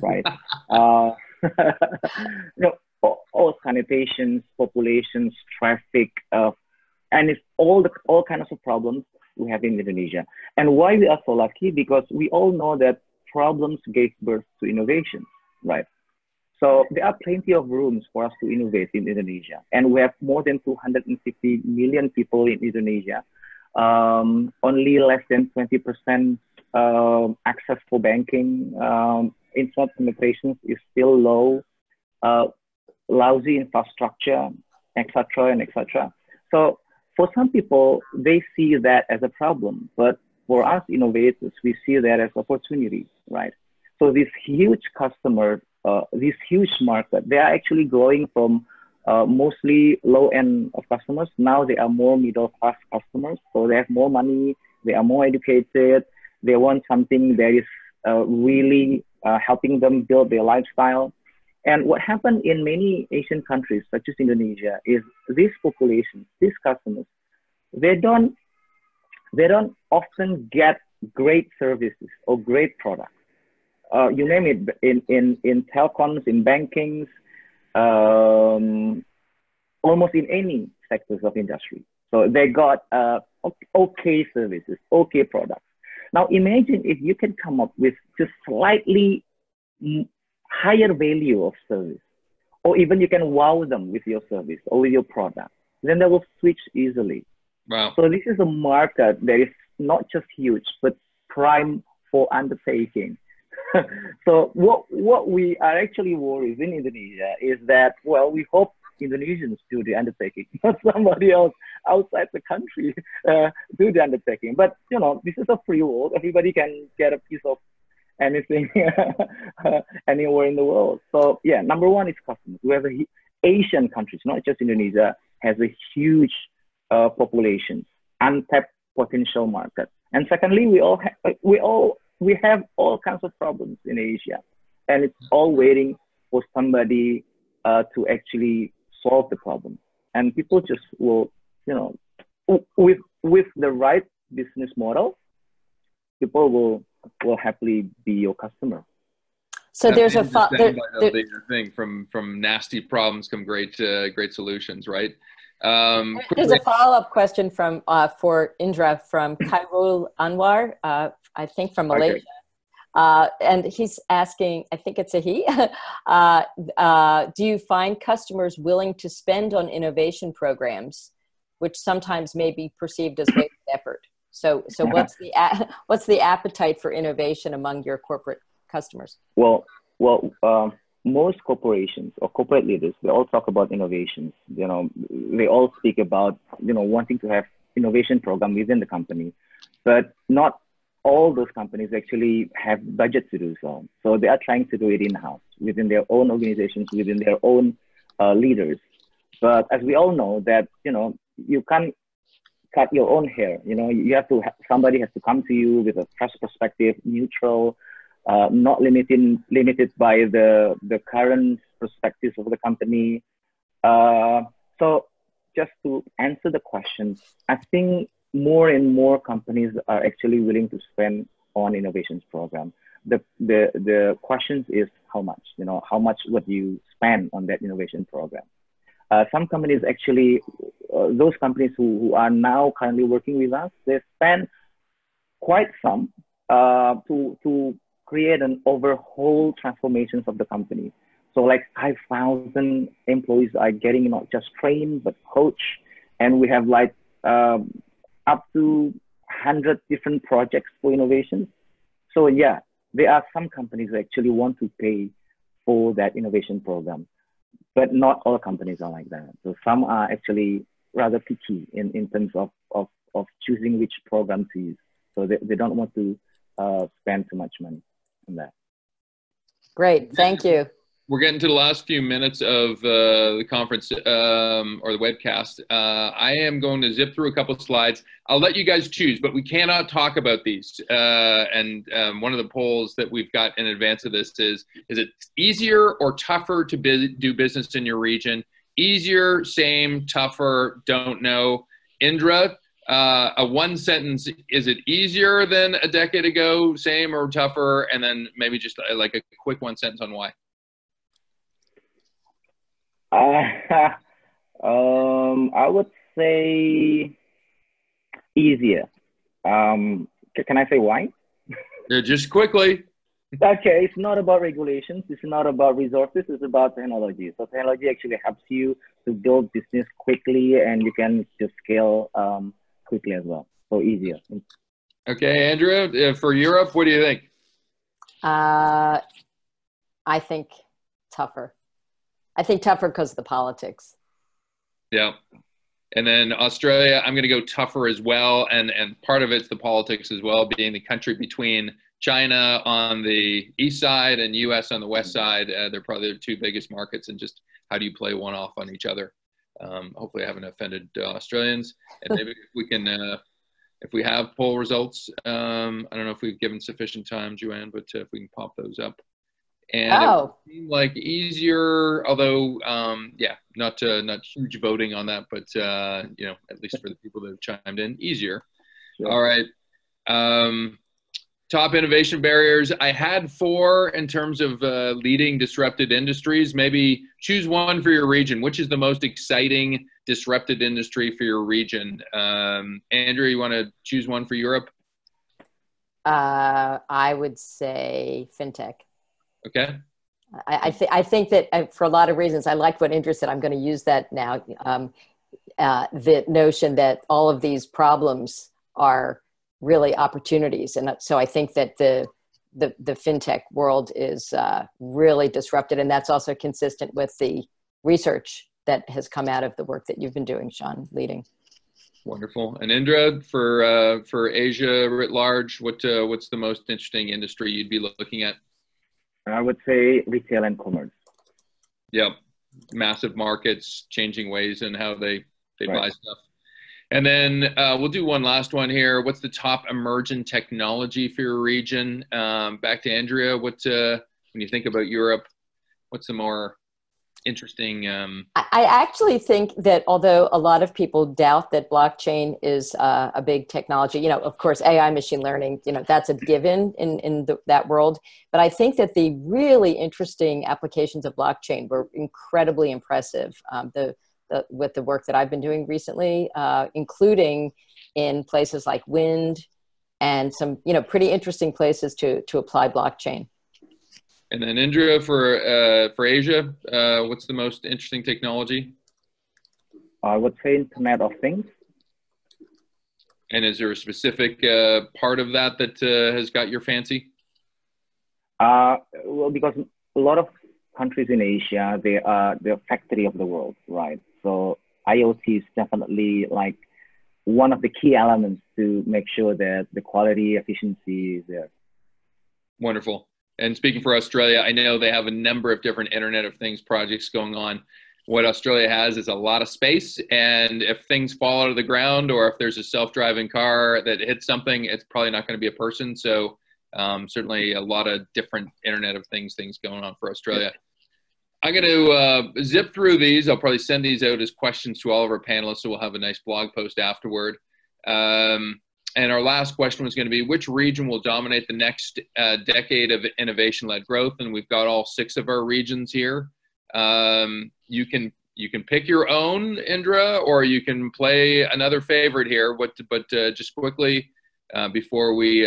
right? All sanitations, populations, traffic, and it's all kinds of problems we have in Indonesia. And why we are so lucky? Because we all know that problems gave birth to innovation, right? So there are plenty of rooms for us to innovate in Indonesia. And we have more than 250 million people in Indonesia. Only less than 20% access for banking. Internet penetration is still low. Lousy infrastructure, etc., and etc. So for some people, they see that as a problem. But for us innovators, we see that as opportunity, right? So this huge customer, this huge market, they are actually growing from mostly low end of customers. Now they are more middle class customers. So they have more money, they are more educated, they want something that is really helping them build their lifestyle. And what happened in many Asian countries, such as Indonesia, is these populations, these customers, they don't often get great services or great products. You name it, in telecoms, in bankings, almost in any sectors of industry. So they got okay services, okay products. Now imagine if you can come up with just slightly higher value of service, or even you can wow them with your service or with your product, then they will switch easily. Wow. So this is a market that is not just huge, but prime for undertaking. So what we are actually worried in Indonesia is that, well, we hope Indonesians do the undertaking, not somebody else outside the country do the undertaking. But, this is a free world. Everybody can get a piece of anything anywhere in the world. So yeah, number one is customers. We have Asian countries, not just Indonesia, has a huge population, untapped potential market. And secondly, we have all kinds of problems in Asia, and it's all waiting for somebody to actually solve the problem. And people just will, with the right business model, people will happily be your customer. So there's a thing from nasty problems come great solutions, right? There's a follow-up question from for Indra from Khairul Anwar, I think from Malaysia. Okay. And he's asking, I think it's a he, do you find customers willing to spend on innovation programs, which sometimes may be perceived as wasted effort? So what's the appetite for innovation among your corporate customers? Well, most corporations or corporate leaders, they all talk about innovations. They all speak about, wanting to have innovation program within the company, but not all those companies actually have budget to do so. So they are trying to do it in-house within their own organizations, within their own leaders. But as we all know that, you can't cut your own hair. You have to, somebody has to come to you with a fresh perspective, neutral, not limited by the current perspectives of the company. So just to answer the question, I think more and more companies are actually willing to spend on innovations program. The question is how much, how much would you spend on that innovation program? Some companies actually, those companies who are now currently working with us, they spend quite some to create an overhaul transformations of the company. So like 5,000 employees are getting not just trained, but coached. And we have like up to 100 different projects for innovations. So yeah, there are some companies that actually want to pay for that innovation program. But not all companies are like that. So some are actually rather picky in terms of choosing which program to use. So they don't want to spend too much money on that. Great, thank you. We're getting to the last few minutes of the conference or the webcast. I am going to zip through a couple of slides. I'll let you guys choose, but we cannot talk about these. One of the polls that we've got in advance of this is it easier or tougher to do business in your region? Easier, same, tougher, don't know. Indra, a one sentence, is it easier than a decade ago, same or tougher? And then maybe just like a quick one sentence on why. I would say easier. Can I say why? Just quickly. Okay, it's not about regulations. It's not about resources. It's about technology. So technology actually helps you to build business quickly, and you can just scale quickly as well. So easier. Okay, Andrea, for Europe, what do you think? I think tougher. I think tougher because of the politics. Yeah. And then Australia, I'm going to go tougher as well. And part of it's the politics as well, being the country between China on the east side and US on the west side. They're probably the two biggest markets, and just how do you play one off on each other? Hopefully I haven't offended Australians. And maybe if we can, if we have poll results, I don't know if we've given sufficient time, Joanne, but if we can pop those up. And it seemed like easier, although, yeah, not huge voting on that, but, you know, at least for the people that have chimed in, easier. Sure. All right. Top innovation barriers. I had 4 in terms of leading disrupted industries. Maybe choose one for your region. Which is the most exciting disrupted industry for your region? Andrea, you want to choose one for Europe? I would say FinTech. Okay. I think that for a lot of reasons, I like what Indra said. I'm going to use that now. The notion that all of these problems are really opportunities. And so I think that the FinTech world is really disrupted. And that's also consistent with the research that has come out of the work that you've been doing, Sean, leading. Wonderful. And Indra, for Asia writ large, what's the most interesting industry you'd be looking at? I would say retail and commerce. Yep. Massive markets, changing ways in how they buy stuff. And then we'll do one last one here. What's the top emerging technology for your region? Back to Andrea. When you think about Europe, what's the more interesting? I actually think that although a lot of people doubt that blockchain is a big technology, you know, of course, AI, machine learning, you know, that's a given in that world. But I think that the really interesting applications of blockchain were incredibly impressive. With the work that I've been doing recently, including in places like wind and some, you know, pretty interesting places to apply blockchain. And then Indra, for Asia, what's the most interesting technology? I would say Internet of Things. And is there a specific part of that has got your fancy? Well, because a lot of countries in Asia, they are the factory of the world, right? So IoT is definitely like one of the key elements to make sure that the quality, efficiency is there. Wonderful. And speaking for Australia, I know they have a number of different Internet of Things projects going on. What Australia has is a lot of space, and if things fall out of the ground or if there's a self-driving car that hits something, it's probably not going to be a person. So certainly a lot of different Internet of Things going on for Australia. I'm going to zip through these. I'll probably send these out as questions to all of our panelists, so we'll have a nice blog post afterward. And our last question was going to be, which region will dominate the next decade of innovation-led growth? And we've got all 6 of our regions here. You can pick your own, Indra, or you can play another favorite here. But just quickly, before we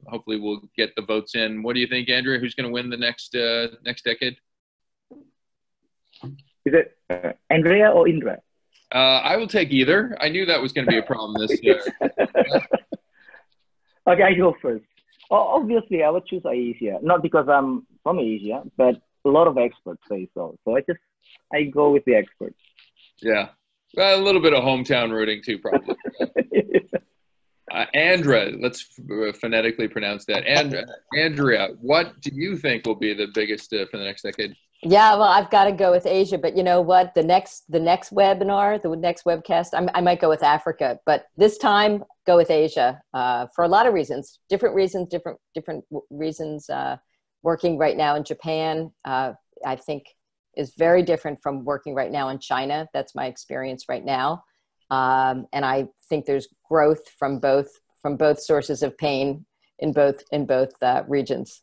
hopefully we'll get the votes in, what do you think, Andrea? Who's going to win the next decade? Is it Andrea or Indra? I will take either. I knew that was going to be a problem this year. Okay, I go first. Obviously, I would choose Asia, not because I'm from Asia, but a lot of experts say so. So I go with the experts. Yeah. Well, a little bit of hometown rooting too, probably. Andrea, let's phonetically pronounce that. Andrea, what do you think will be the biggest for the next decade? Yeah, well, I've got to go with Asia, but you know what? The next webinar, the next webcast, I might go with Africa, but this time go with Asia for a lot of reasons, different reasons. Working right now in Japan, I think is very different from working right now in China. That's my experience right now. And I think there's growth from both sources of pain in both regions.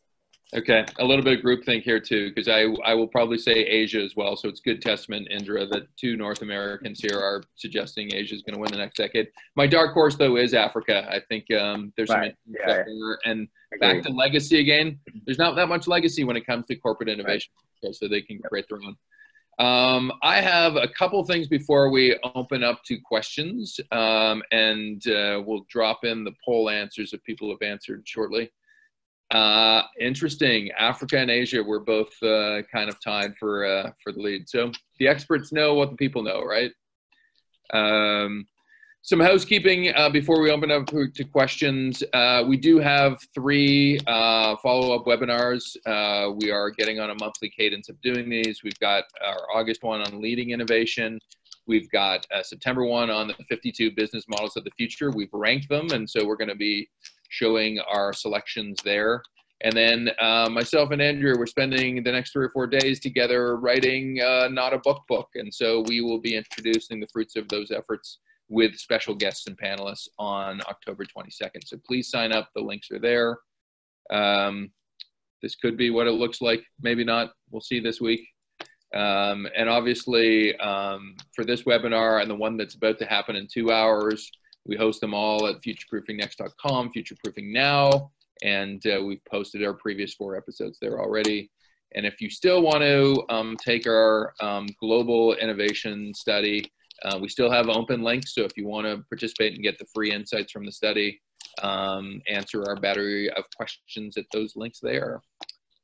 Okay, a little bit of groupthink here too, because I will probably say Asia as well. So it's good testament, Indra, that two North Americans here are suggesting Asia is going to win the next decade. My dark horse though is Africa. I think there's some interesting stuff there. And back to legacy again. There's not that much legacy when it comes to corporate innovation, so they can create their own. I have a couple things before we open up to questions, and we'll drop in the poll answers that people have answered shortly. Interesting. Africa and Asia were both kind of tied for the lead. So the experts know what the people know, right? Some housekeeping before we open up to questions. We do have 3 follow-up webinars. We are getting on a monthly cadence of doing these. We've got our August one on leading innovation. We've got a September one on the 52 business models of the future. We've ranked them, and so we're going to be showing our selections there. And then myself and Andrea, we're spending the next 3 or 4 days together writing Not a Book. And so we will be introducing the fruits of those efforts with special guests and panelists on October 22nd. So please sign up. The links are there. This could be what it looks like. Maybe not. We'll see this week. And obviously, for this webinar and the one that's about to happen in 2 hours, we host them all at futureproofingnext.com, Futureproofing Now, and we've posted our previous 4 episodes there already. And if you still want to take our global innovation study, we still have open links. So if you want to participate and get the free insights from the study, answer our battery of questions at those links there.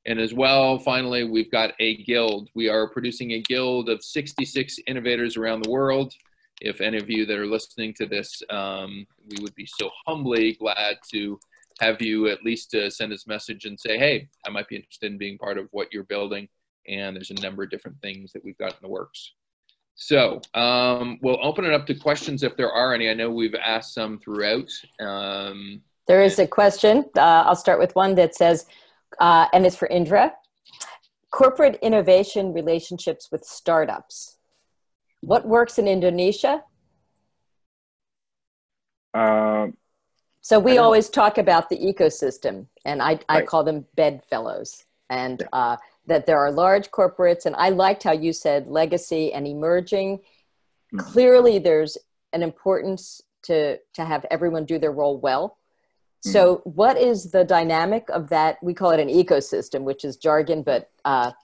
And as well, finally, we've got a guild. We are producing a guild of 66 innovators around the world. If any of you that are listening to this, we would be so humbly glad to have you at least send us a message and say, hey, I might be interested in being part of what you're building. And there's a number of different things that we've got in the works. So we'll open it up to questions if there are any. I know we've asked some throughout. There is a question. I'll start with one that says, and it's for Indra, corporate innovation relationships with startups. What works in Indonesia? So we always talk about the ecosystem, and I call them bedfellows, and that there are large corporates, and I liked how you said legacy and emerging. Clearly there's an importance to have everyone do their role well. So what is the dynamic of that? We call it an ecosystem, which is jargon, but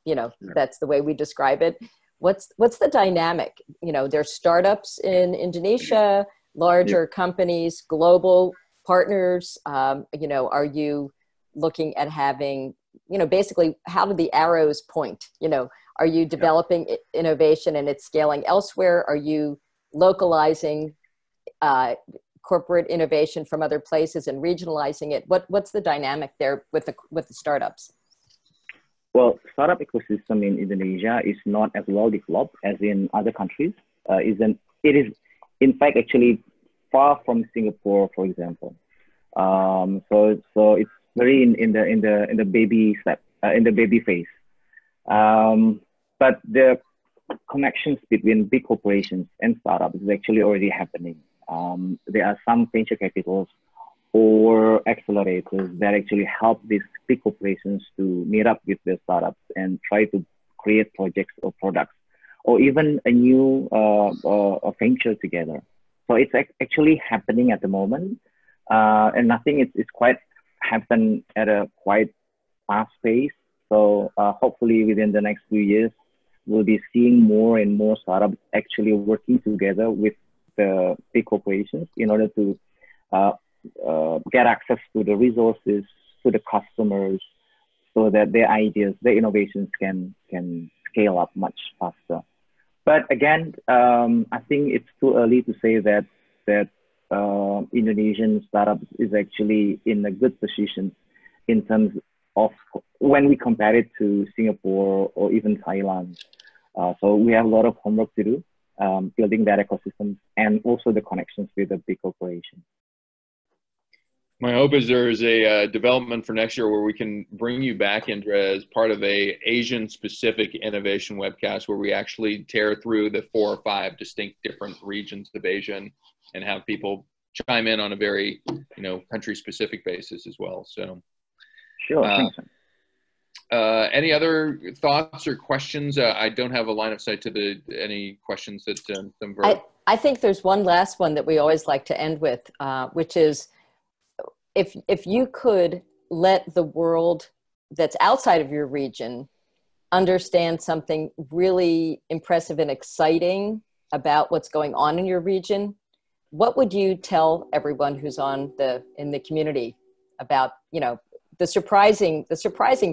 you know, that's the way we describe it. What's the dynamic? You know, there's startups in Indonesia, larger companies, global partners. You know, are you looking at having, you know, basically how do the arrows point? You know, are you developing innovation and it's scaling elsewhere? Are you localizing corporate innovation from other places and regionalizing it? What's the dynamic there with the startups? Well, startup ecosystem in Indonesia is not as well developed as in other countries. It is, in fact, actually far from Singapore, for example. So it's very in the baby step, in the baby phase. But the connections between big corporations and startups is actually already happening. There are some venture capitals or accelerators that actually help these big corporations to meet up with their startups and try to create projects or products, or even a new venture together. So it's actually happening at the moment, and I think it's quite happen at a quite fast pace. So hopefully within the next few years, we'll be seeing more and more startups actually working together with the big corporations in order to get access to the resources, to the customers, so that their ideas, their innovations can scale up much faster. But again, I think it's too early to say that Indonesian startups is actually in a good position in terms of when we compare it to Singapore or even Thailand. So we have a lot of homework to do, building that ecosystem and also the connections with the big corporations. My hope is there is a development for next year where we can bring you back, Indra, as part of a Asian-specific innovation webcast where we actually tear through the 4 or 5 distinct different regions of Asia and have people chime in on a very, country-specific basis as well. So, sure. Any other thoughts or questions? I don't have a line of sight to any questions that some. I think there's one last one that we always like to end with, which is, if you could let the world that's outside of your region understand something really impressive and exciting about what's going on in your region, what would you tell everyone who's in the community about, the surprising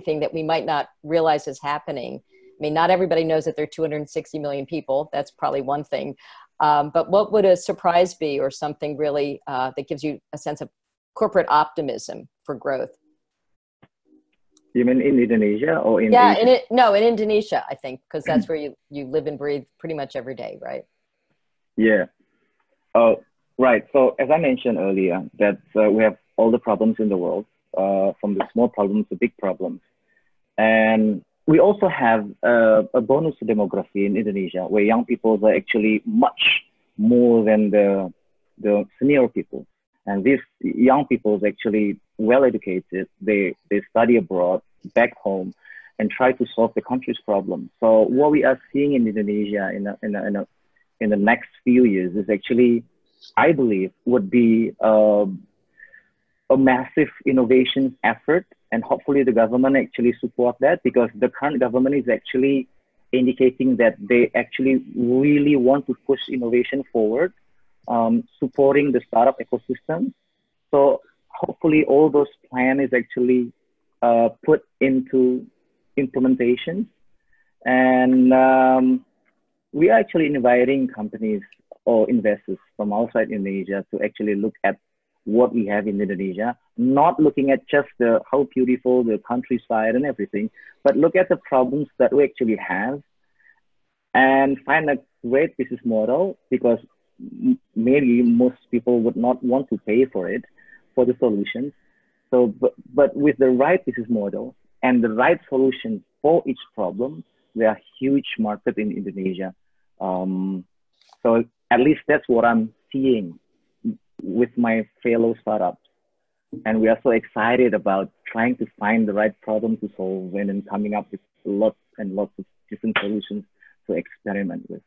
thing that we might not realize is happening? I mean, not everybody knows that there are 260 million people. That's probably one thing. But what would a surprise be, or something really that gives you a sense of corporate optimism for growth? You mean in Indonesia or in Asia? In Indonesia, I think, because that's where you live and breathe pretty much every day, right? Yeah. Right. So as I mentioned earlier, that we have all the problems in the world, from the small problems to big problems. And we also have a bonus demography in Indonesia where young people are actually much more than the senior people. And these young people are actually well educated. They study abroad, back home, and try to solve the country's problems. So what we are seeing in Indonesia in the next few years is actually, I believe, would be a massive innovation effort, and hopefully the government actually support that, because the current government is actually indicating that they actually really want to push innovation forward, supporting the startup ecosystem. So hopefully all those plans is actually put into implementation. And we are actually inviting companies or investors from outside Indonesia to actually look at what we have in Indonesia, not looking at just how beautiful the countryside and everything, but look at the problems that we actually have and find a great business model, because maybe most people would not want to pay for it, for the solutions. So, but with the right business model and the right solution for each problem, there are huge market in Indonesia. So at least that's what I'm seeing with my fellow startups. And we are so excited about trying to find the right problem to solve and then coming up with lots and lots of different solutions to experiment with.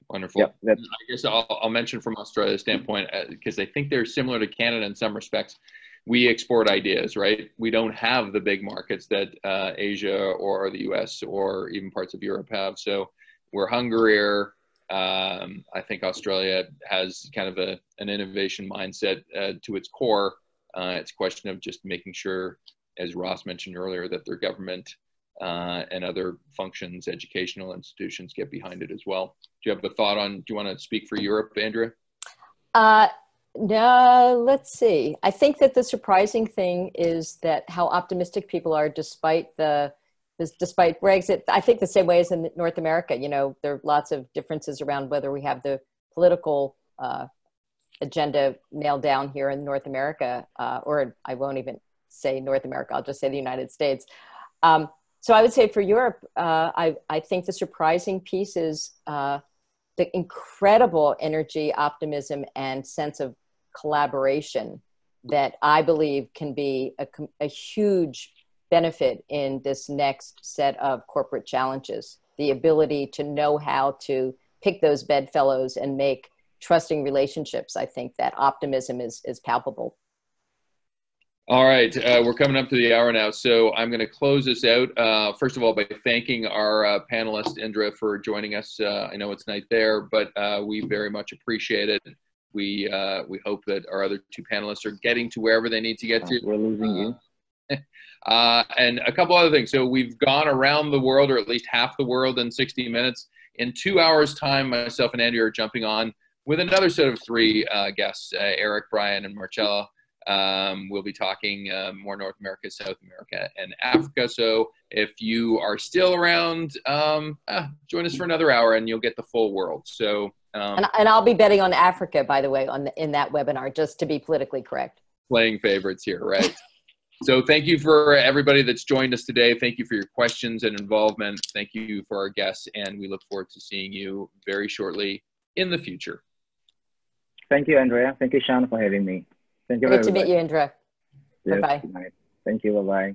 Wonderful. Yep, I guess I'll mention from Australia's standpoint, because I think they're similar to Canada in some respects. We export ideas, right? We don't have the big markets that Asia or the US or even parts of Europe have. So we're hungrier. I think Australia has kind of an innovation mindset to its core. It's a question of just making sure, as Ross mentioned earlier, that their government and other functions, educational institutions, get behind it as well. Do you have a thought on, do you want to speak for Europe, Andrea? No, let's see. I think that the surprising thing is that how optimistic people are despite Brexit. I think the same way as in North America, there are lots of differences around whether we have the political agenda nailed down here in North America, or I won't even say North America, I'll just say the United States. So I would say for Europe, I think the surprising piece is the incredible energy, optimism, and sense of collaboration that I believe can be a huge benefit in this next set of corporate challenges. The ability to know how to pick those bedfellows and make trusting relationships. I think that optimism is palpable. All right, we're coming up to the hour now, so I'm going to close this out. First of all, by thanking our panelist, Indra, for joining us. I know it's night there, but we very much appreciate it. We hope that our other two panelists are getting to wherever they need to get to. We're losing you. And a couple other things. So we've gone around the world, or at least half the world, in 60 minutes. In 2 hours' time, myself and Andrea are jumping on with another set of three guests, Eric, Brian, and Marcella. We'll be talking more North America, South America, and Africa. So if you are still around, join us for another hour and you'll get the full world. So and I'll be betting on Africa, by the way, in that webinar, just to be politically correct. Playing favorites here, right? So thank you for everybody that's joined us today. Thank you for your questions and involvement. Thank you for our guests, and we look forward to seeing you very shortly in the future. Thank you, Andrea. Thank you, Sean, for having me. Thank you. Great to meet you, Indra. Yes, Bye-bye. Thank you. Bye-bye.